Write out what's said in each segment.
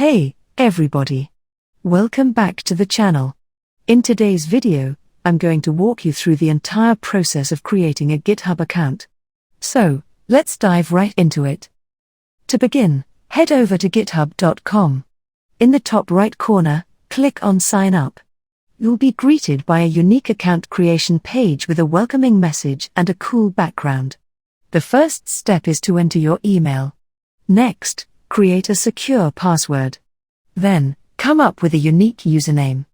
Hey, everybody! Welcome back to the channel. In today's video, I'm going to walk you through the entire process of creating a GitHub account. So, let's dive right into it. To begin, head over to github.com. In the top right corner, click on Sign Up. You'll be greeted by a unique account creation page with a welcoming message and a cool background. The first step is to enter your email. Next, create a secure password. Then, come up with a unique username.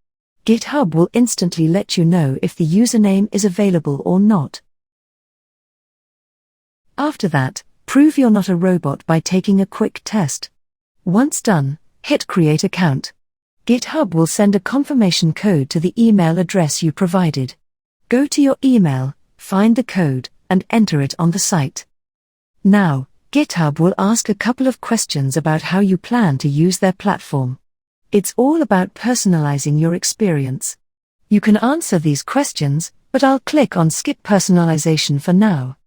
GitHub will instantly let you know if the username is available or not. After that, prove you're not a robot by taking a quick test. Once done, hit Create Account. GitHub will send a confirmation code to the email address you provided. Go to your email, find the code, and enter it on the site. Now, GitHub will ask a couple of questions about how you plan to use their platform. It's all about personalizing your experience. You can answer these questions, but I'll click on Skip Personalization for now.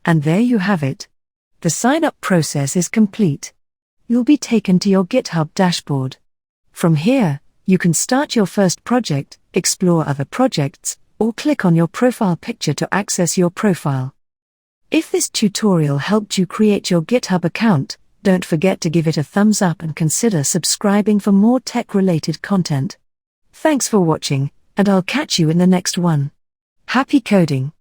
And there you have it. The sign-up process is complete. You'll be taken to your GitHub dashboard. From here, you can start your first project, explore other projects, or click on your profile picture to access your profile. If this tutorial helped you create your GitHub account, don't forget to give it a thumbs up and consider subscribing for more tech-related content. Thanks for watching, and I'll catch you in the next one. Happy coding!